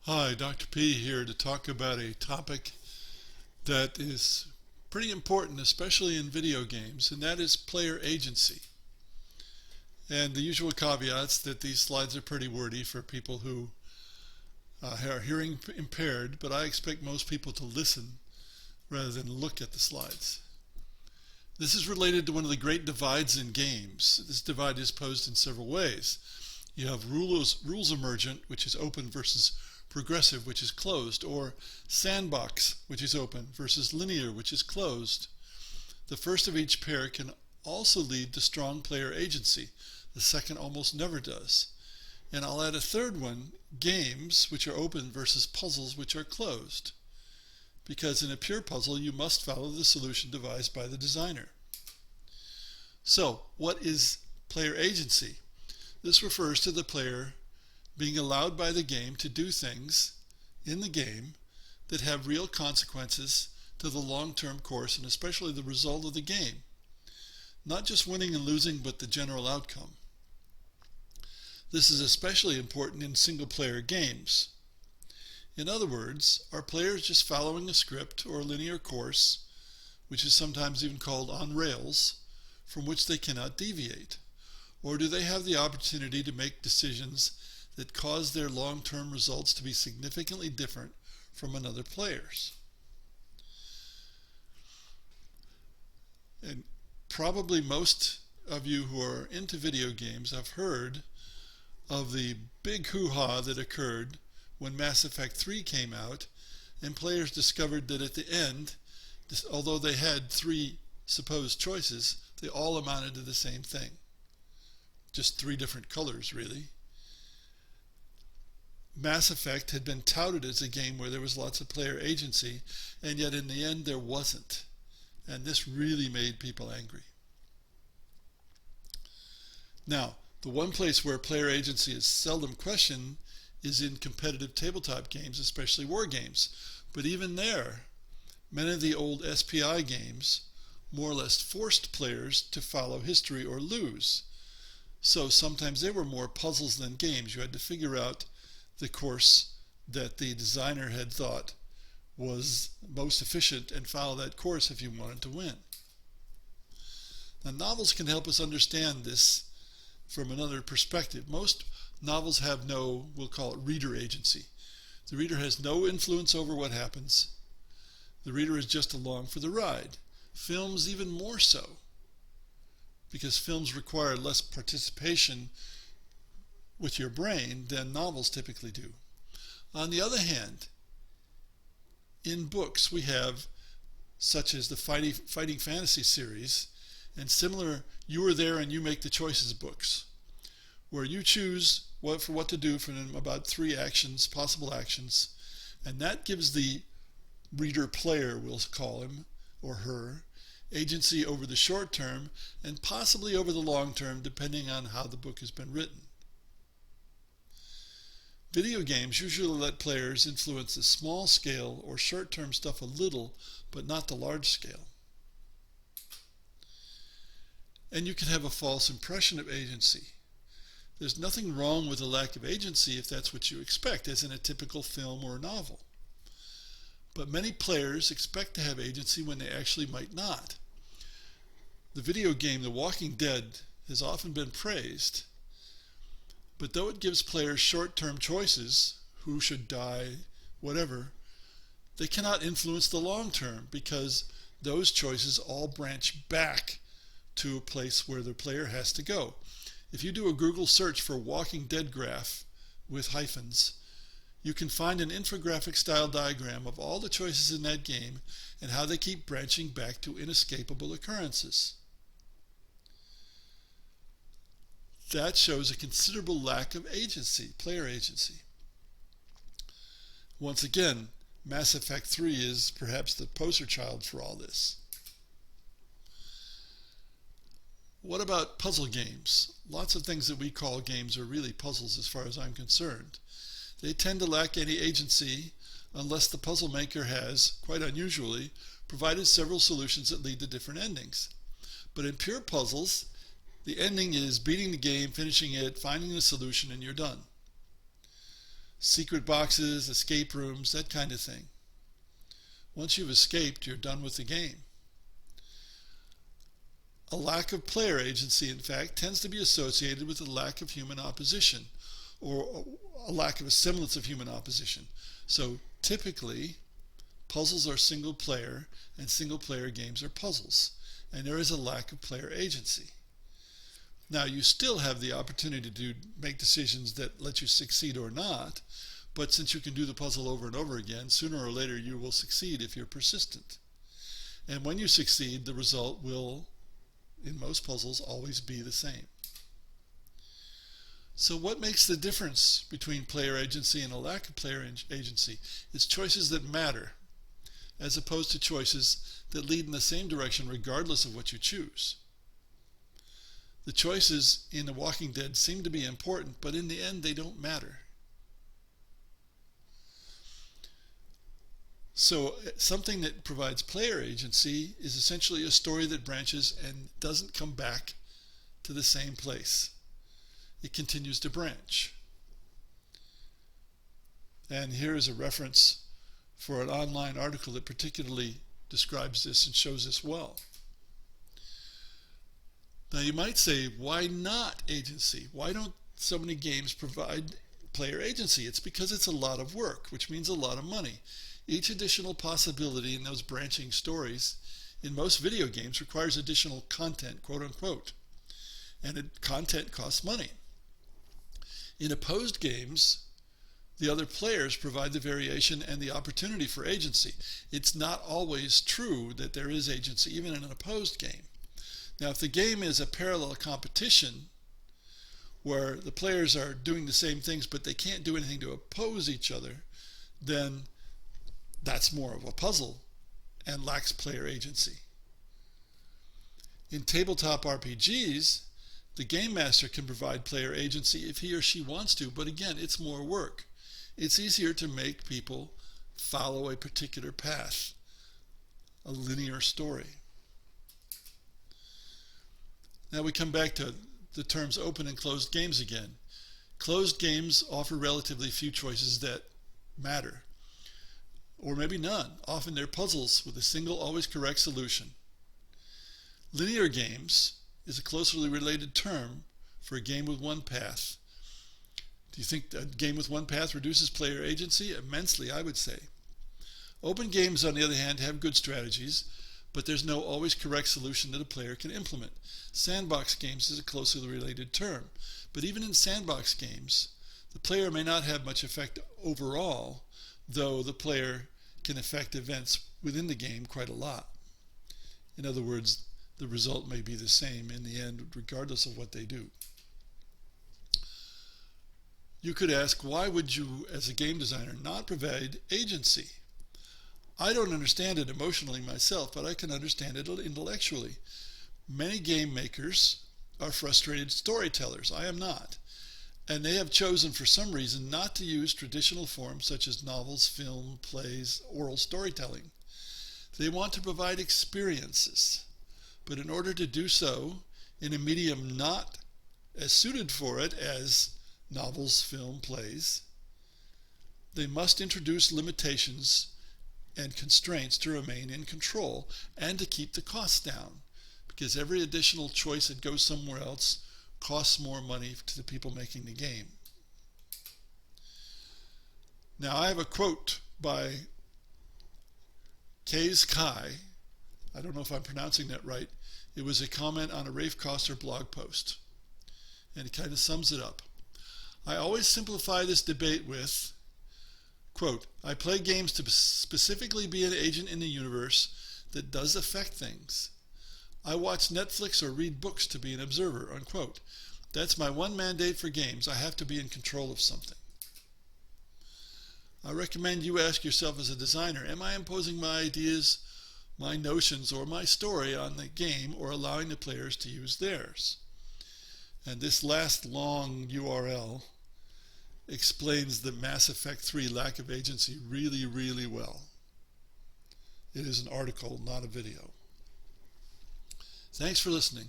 Hi, Dr. P here to talk about a topic that is pretty important, especially in video games, and that is player agency. And the usual caveats that these slides are pretty wordy for people who are hearing impaired, but I expect most people to listen rather than look at the slides. This is related to one of the great divides in games. This divide is posed in several ways. You have rules emergent, which is open versus progressive, which is closed, or sandbox, which is open, versus linear, which is closed. The first of each pair can also lead to strong player agency. The second almost never does. And I'll add a third one, games, which are open versus puzzles, which are closed. Because in a pure puzzle, you must follow the solution devised by the designer. So, what is player agency? This refers to the player being allowed by the game to do things in the game that have real consequences to the long-term course and especially the result of the game. Not just winning and losing, but the general outcome. This is especially important in single-player games. In other words, are players just following a script or a linear course, which is sometimes even called on rails, from which they cannot deviate? Or do they have the opportunity to make decisions that cause their long-term results to be significantly different from another player's? And probably most of you who are into video games have heard of the big hoo-ha that occurred when Mass Effect 3 came out and players discovered that at the end, although they had three supposed choices, they all amounted to the same thing. Just three different colors, really. Mass Effect had been touted as a game where there was lots of player agency, and yet in the end there wasn't. And this really made people angry. Now, the one place where player agency is seldom questioned is in competitive tabletop games, especially war games. But even there, many of the old SPI games more or less forced players to follow history or lose. So sometimes they were more puzzles than games. You had to figure out the course that the designer had thought was most efficient and follow that course if you wanted to win. Now, novels can help us understand this from another perspective. Most novels have no, we'll call it reader agency. The reader has no influence over what happens. The reader is just along for the ride. Films even more so, because films require less participation with your brain than novels typically do. On the other hand, in books we have, such as the Fighting Fantasy series, and similar You Are There and You Make the Choices books, where you choose what to do from about three actions, possible actions, and that gives the reader player, we'll call him or her, agency over the short term and possibly over the long term, depending on how the book has been written. Video games usually let players influence the small scale or short-term stuff a little, but not the large scale. And you can have a false impression of agency. There's nothing wrong with a lack of agency if that's what you expect, as in a typical film or a novel. But many players expect to have agency when they actually might not. The video game The Walking Dead has often been praised, but though it gives players short-term choices, who should die, whatever, they cannot influence the long term because those choices all branch back to a place where the player has to go. If you do a Google search for Walking Dead graph with hyphens, you can find an infographic style diagram of all the choices in that game and how they keep branching back to inescapable occurrences. That shows a considerable lack of agency, player agency. Once again, Mass Effect 3 is perhaps the poster child for all this. What about puzzle games? Lots of things that we call games are really puzzles as far as I'm concerned. They tend to lack any agency unless the puzzle maker has, quite unusually, provided several solutions that lead to different endings. But in pure puzzles, the ending is beating the game, finishing it, finding the solution, and you're done. secret boxes, escape rooms, that kind of thing. Once you've escaped, you're done with the game. A lack of player agency, in fact, tends to be associated with a lack of human opposition, or a lack of a semblance of human opposition. So typically, puzzles are single player, and single player games are puzzles, and there is a lack of player agency. Now, you still have the opportunity to make decisions that let you succeed or not, but since you can do the puzzle over and over again, sooner or later you will succeed if you're persistent. And when you succeed, the result will, in most puzzles, always be the same. So what makes the difference between player agency and a lack of player agency? It's choices that matter, as opposed to choices that lead in the same direction regardless of what you choose. The choices in The Walking Dead seem to be important, but in the end they don't matter. So something that provides player agency is essentially a story that branches and doesn't come back to the same place. It continues to branch. And here is a reference for an online article that particularly describes this and shows this well. Now you might say, why not agency? Why don't so many games provide player agency? It's because it's a lot of work, which means a lot of money. Each additional possibility in those branching stories in most video games requires additional content, quote unquote. And content costs money. In opposed games, the other players provide the variation and the opportunity for agency. It's not always true that there is agency, even in an opposed game. Now, if the game is a parallel competition, where the players are doing the same things, but they can't do anything to oppose each other, then that's more of a puzzle and lacks player agency. In tabletop RPGs, the game master can provide player agency if he or she wants to, but again, it's more work. It's easier to make people follow a particular path, a linear story. Now we come back to the terms open and closed games again. Closed games offer relatively few choices that matter, or maybe none. Often they're puzzles with a single, always correct solution. Linear games is a closely related term for a game with one path. Do you think a game with one path reduces player agency? Immensely, I would say. Open games, on the other hand, have good strategies, but there's no always correct solution that a player can implement. Sandbox games is a closely related term, but even in sandbox games, the player may not have much effect overall, though the player can affect events within the game quite a lot. In other words, the result may be the same in the end, regardless of what they do. You could ask, why would you, as a game designer, not provide agency? I don't understand it emotionally myself, but I can understand it intellectually. Many game makers are frustrated storytellers. I am not. And they have chosen, for some reason, not to use traditional forms such as novels, film, plays, oral storytelling. They want to provide experiences, but in order to do so in a medium not as suited for it as novels, film, plays, they must introduce limitations and constraints to remain in control and to keep the costs down, because every additional choice that goes somewhere else costs more money to the people making the game. Now I have a quote by Kays Kai. I don't know if I'm pronouncing that right. It was a comment on a Rafe Koster blog post, and it kind of sums it up. I always simplify this debate with, quote, I play games to specifically be an agent in the universe that does affect things. I watch Netflix or read books to be an observer, unquote. That's my one mandate for games. I have to be in control of something. I recommend you ask yourself as a designer, am I imposing my ideas, my notions, or my story on the game, or allowing the players to use theirs? And this last long URL explains the Mass Effect 3 lack of agency really, really well. It is an article, not a video. Thanks for listening.